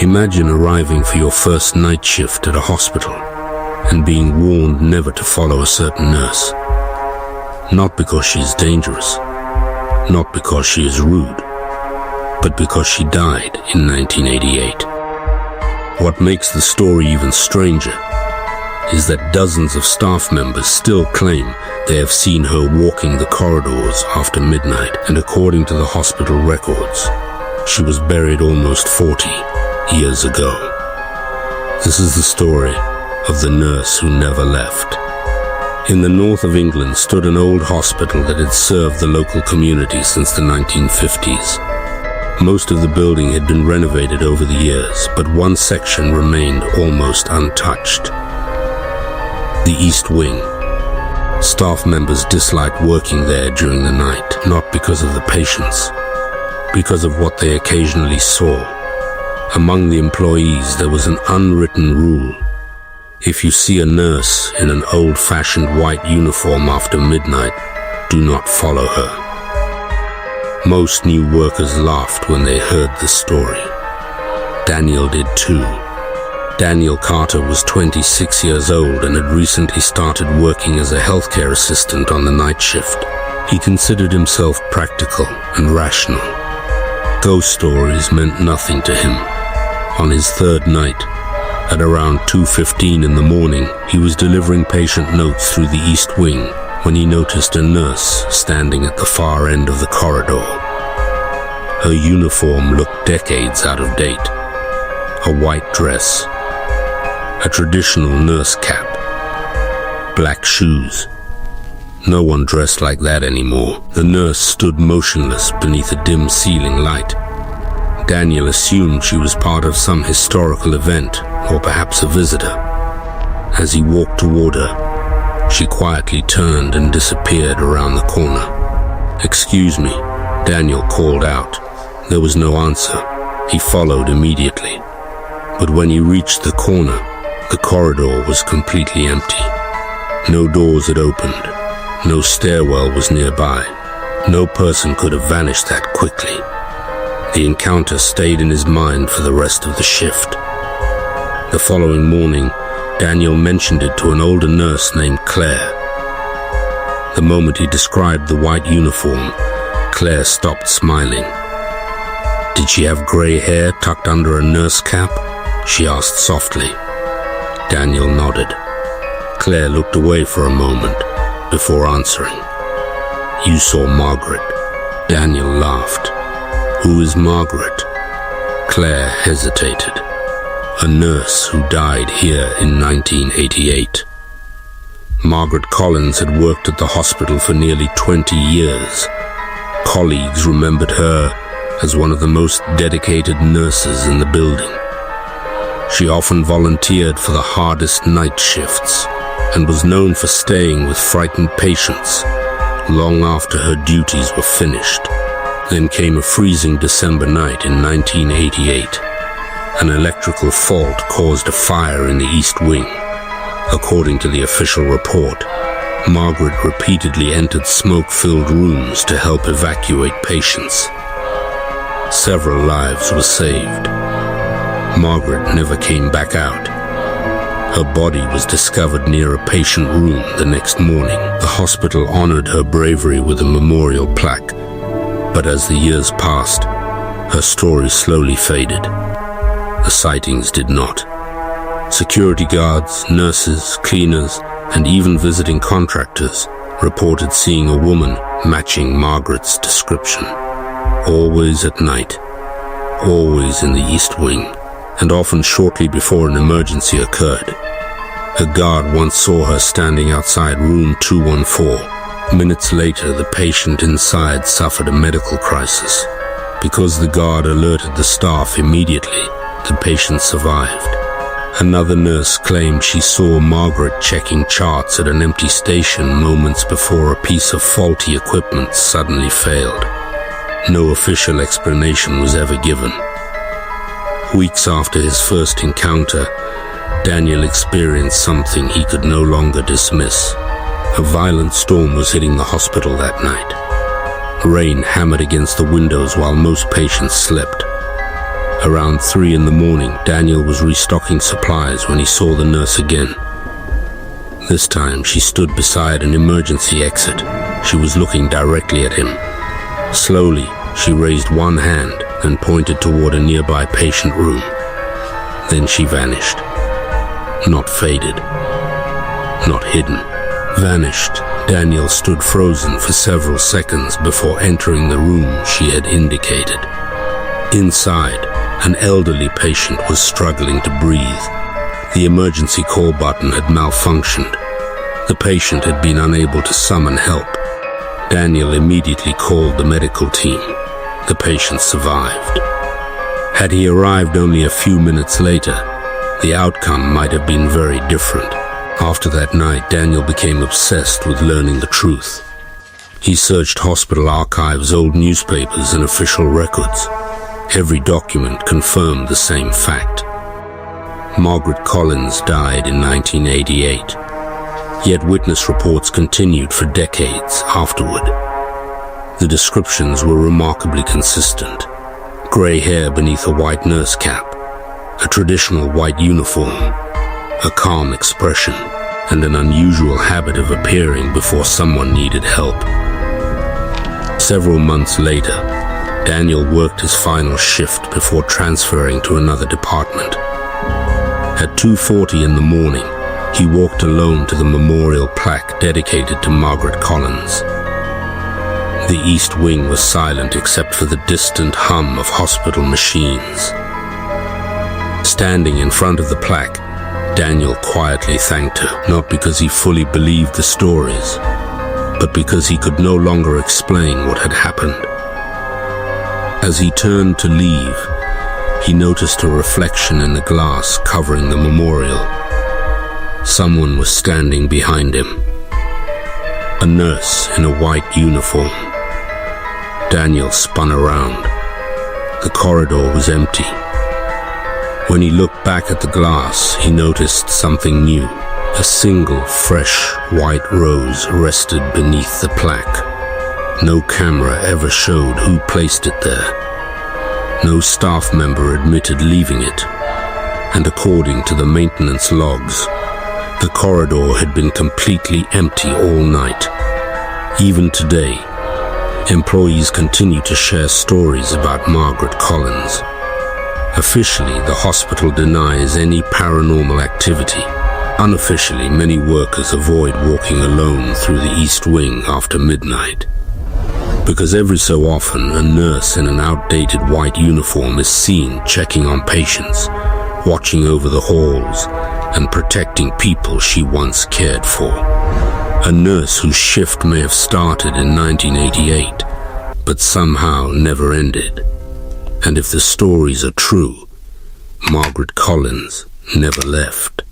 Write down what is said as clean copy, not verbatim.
Imagine arriving for your first night shift at a hospital and being warned never to follow a certain nurse. Not because she is dangerous, not because she is rude, but because she died in 1988. What makes the story even stranger is that dozens of staff members still claim they have seen her walking the corridors after midnight, and according to the hospital records, she was buried almost 40 years ago. This is the story of the nurse who never left. In the north of England stood an old hospital that had served the local community since the 1950s. Most of the building had been renovated over the years, but one section remained almost untouched. The East Wing. Staff members disliked working there during the night, not because of the patients, because of what they occasionally saw. Among the employees, there was an unwritten rule. If you see a nurse in an old-fashioned white uniform after midnight, do not follow her. Most new workers laughed when they heard the story. Daniel did too. Daniel Carter was 26 years old and had recently started working as a healthcare assistant on the night shift. He considered himself practical and rational. Ghost stories meant nothing to him. On his third night, at around 2:15 in the morning, he was delivering patient notes through the East Wing when he noticed a nurse standing at the far end of the corridor. Her uniform looked decades out of date. A white dress, a traditional nurse cap, black shoes. No one dressed like that anymore. The nurse stood motionless beneath a dim ceiling light. Daniel assumed she was part of some historical event, or perhaps a visitor. As he walked toward her, she quietly turned and disappeared around the corner. "Excuse me," Daniel called out. There was no answer. He followed immediately. But when he reached the corner, the corridor was completely empty. No doors had opened. No stairwell was nearby. No person could have vanished that quickly. The encounter stayed in his mind for the rest of the shift. The following morning, Daniel mentioned it to an older nurse named Claire. The moment he described the white uniform, Claire stopped smiling. "Did she have gray hair tucked under a nurse cap?" she asked softly. Daniel nodded. Claire looked away for a moment before answering. "You saw Margaret." Daniel laughed. "Who is Margaret?" Claire hesitated. "A nurse who died here in 1988. Margaret Collins had worked at the hospital for nearly 20 years. Colleagues remembered her as one of the most dedicated nurses in the building. She often volunteered for the hardest night shifts and was known for staying with frightened patients long after her duties were finished. Then came a freezing December night in 1988. An electrical fault caused a fire in the East Wing. According to the official report, Margaret repeatedly entered smoke-filled rooms to help evacuate patients. Several lives were saved. Margaret never came back out. Her body was discovered near a patient room the next morning. The hospital honored her bravery with a memorial plaque, but as the years passed, her story slowly faded. The sightings did not. Security guards, nurses, cleaners, and even visiting contractors reported seeing a woman matching Margaret's description. Always at night, always in the East Wing, and often shortly before an emergency occurred. A guard once saw her standing outside room 214. Minutes later, the patient inside suffered a medical crisis. Because the guard alerted the staff immediately, the patient survived. Another nurse claimed she saw Margaret checking charts at an empty station moments before a piece of faulty equipment suddenly failed. No official explanation was ever given. Weeks after his first encounter, Daniel experienced something he could no longer dismiss. A violent storm was hitting the hospital that night. Rain hammered against the windows while most patients slept. Around 3 in the morning, Daniel was restocking supplies when he saw the nurse again. This time, she stood beside an emergency exit. She was looking directly at him. Slowly, she raised one hand and pointed toward a nearby patient room. Then she vanished. Not faded. Not hidden. Vanished. Daniel stood frozen for several seconds before entering the room she had indicated. Inside, an elderly patient was struggling to breathe. The emergency call button had malfunctioned. The patient had been unable to summon help. Daniel immediately called the medical team. The patient survived. Had he arrived only a few minutes later, the outcome might have been very different. After that night, Daniel became obsessed with learning the truth. He searched hospital archives, old newspapers, and official records. Every document confirmed the same fact. Margaret Collins died in 1988, yet witness reports continued for decades afterward. The descriptions were remarkably consistent. Gray hair beneath a white nurse cap, a traditional white uniform, a calm expression, and an unusual habit of appearing before someone needed help. Several months later, Daniel worked his final shift before transferring to another department. At 2:40 in the morning, he walked alone to the memorial plaque dedicated to Margaret Collins. The East Wing was silent except for the distant hum of hospital machines. Standing in front of the plaque, Daniel quietly thanked her, not because he fully believed the stories, but because he could no longer explain what had happened. As he turned to leave, he noticed a reflection in the glass covering the memorial. Someone was standing behind him. A nurse in a white uniform. Daniel spun around. The corridor was empty. When he looked back at the glass, he noticed something new. A single, fresh, white rose rested beneath the plaque. No camera ever showed who placed it there. No staff member admitted leaving it. And according to the maintenance logs, the corridor had been completely empty all night. Even today, employees continue to share stories about Margaret Collins. Officially, the hospital denies any paranormal activity. Unofficially, many workers avoid walking alone through the East Wing after midnight. Because every so often, a nurse in an outdated white uniform is seen checking on patients, watching over the halls, and protecting people she once cared for. A nurse whose shift may have started in 1988, but somehow never ended. And if the stories are true, Margaret Collins never left.